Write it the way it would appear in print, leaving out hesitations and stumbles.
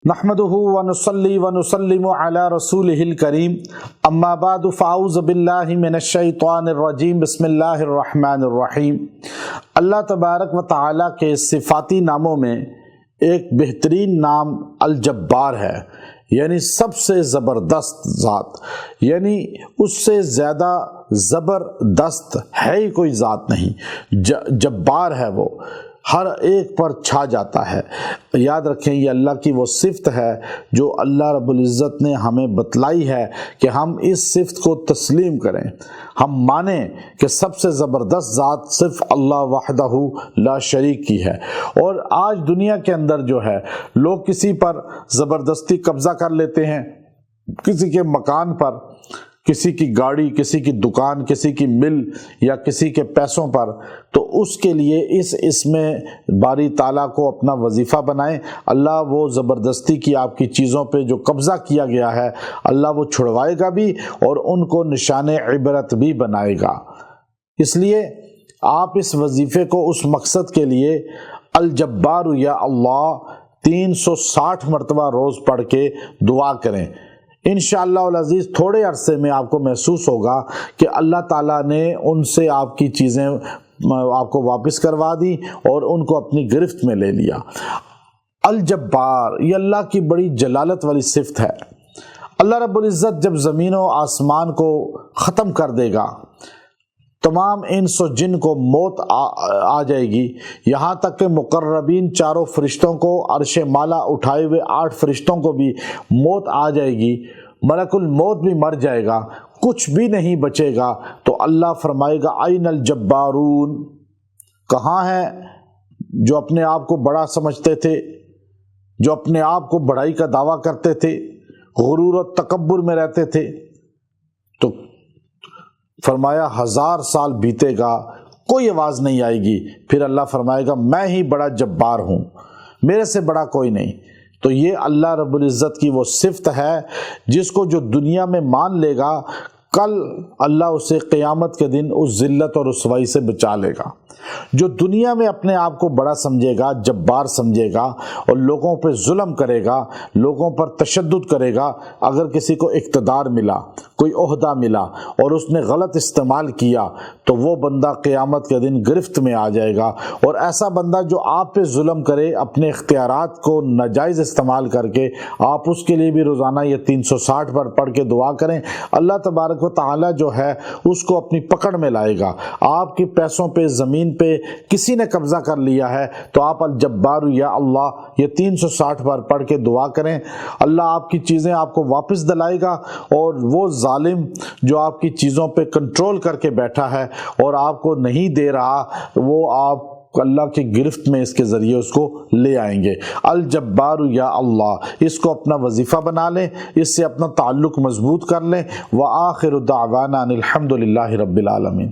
نحمده ونصلي ونسلم على رسوله الكريم اما بعد فاعوذ باللہ من الشیطان الرجیم بسم اللہ الرحمن الرحیم۔ اللہ تبارک و تعالیٰ کے صفاتی ناموں میں ایک بہترین نام الجبار ہے، یعنی سب سے زبردست ذات، یعنی اس سے زیادہ زبردست ہے ہی کوئی ذات نہیں۔ جبار ہے، وہ ہر ایک پر چھا جاتا ہے۔ یاد رکھیں یہ اللہ کی وہ صفت ہے جو اللہ رب العزت نے ہمیں بتلائی ہے کہ ہم اس صفت کو تسلیم کریں، ہم مانیں کہ سب سے زبردست ذات صرف اللہ وحدہ لا شریک کی ہے۔ اور آج دنیا کے اندر جو ہے لوگ کسی پر زبردستی قبضہ کر لیتے ہیں، کسی کے مکان پر، کسی کی گاڑی، کسی کی دکان، کسی کی مل یا کسی کے پیسوں پر، تو اس کے لیے اس میں باری تعالیٰ کو اپنا وظیفہ بنائیں۔ اللہ وہ زبردستی کی آپ کی چیزوں پہ جو قبضہ کیا گیا ہے اللہ وہ چھڑوائے گا بھی اور ان کو نشان عبرت بھی بنائے گا۔ اس لیے آپ اس وظیفے کو اس مقصد کے لیے الجبار یا اللہ 360 مرتبہ روز پڑھ کے دعا کریں۔ انشاءاللہ العزیز تھوڑے عرصے میں آپ کو محسوس ہوگا کہ اللہ تعالیٰ نے ان سے آپ کی چیزیں آپ کو واپس کروا دی اور ان کو اپنی گرفت میں لے لیا۔ الجبار یہ اللہ کی بڑی جلالت والی صفت ہے۔ اللہ رب العزت جب زمین و آسمان کو ختم کر دے گا، تمام انس و جن کو موت آ جائے گی، یہاں تک کہ مقربین چاروں فرشتوں کو، عرش مالا اٹھائے ہوئے 8 فرشتوں کو بھی موت آ جائے گی، ملک الموت بھی مر جائے گا، کچھ بھی نہیں بچے گا، تو اللہ فرمائے گا این الجبارون، کہاں ہیں جو اپنے آپ کو بڑا سمجھتے تھے، جو اپنے آپ کو بڑائی کا دعویٰ کرتے تھے، غرور و تکبر میں رہتے تھے۔ تو فرمایا 1000 سال بیتے گا، کوئی آواز نہیں آئے گی، پھر اللہ فرمائے گا میں ہی بڑا جبار ہوں، میرے سے بڑا کوئی نہیں۔ تو یہ اللہ رب العزت کی وہ صفت ہے جس کو جو دنیا میں مان لے گا، کل اللہ اسے قیامت کے دن اس ذلت اور رسوائی سے بچا لے گا۔ جو دنیا میں اپنے آپ کو بڑا سمجھے گا، جبار سمجھے گا اور لوگوں پہ ظلم کرے گا، لوگوں پر تشدد کرے گا، اگر کسی کو اقتدار ملا، کوئی عہدہ ملا اور اس نے غلط استعمال کیا تو وہ بندہ قیامت کے دن گرفت میں آ جائے گا۔ اور ایسا بندہ جو آپ پہ ظلم کرے، اپنے اختیارات کو ناجائز استعمال کر کے، آپ اس کے لیے بھی روزانہ یہ 360 بار پڑھ کے دعا کریں، اللہ تبارک و تعالیٰ جو ہے اس کو اپنی پکڑ میں لائے گا۔ آپ کے پیسوں پہ، زمین پہ کسی نے قبضہ کر لیا ہے تو آپ الجبار یا اللہ یہ 360 بار پڑھ کے دعا کریں، اللہ آپ کی چیزیں آپ کو واپس دلائے گا۔ اور وہ ظالم جو آپ کی چیزوں پہ کنٹرول کر کے بیٹھا ہے اور آپ کو نہیں دے رہا، وہ آپ اللہ کی گرفت میں اس کے ذریعے اس کو لے آئیں گے۔ الجبار یا اللہ، اس کو اپنا وظیفہ بنا لیں، اس سے اپنا تعلق مضبوط کر لیں۔ وآخر دعوانا ان الحمد للہ رب العالمین۔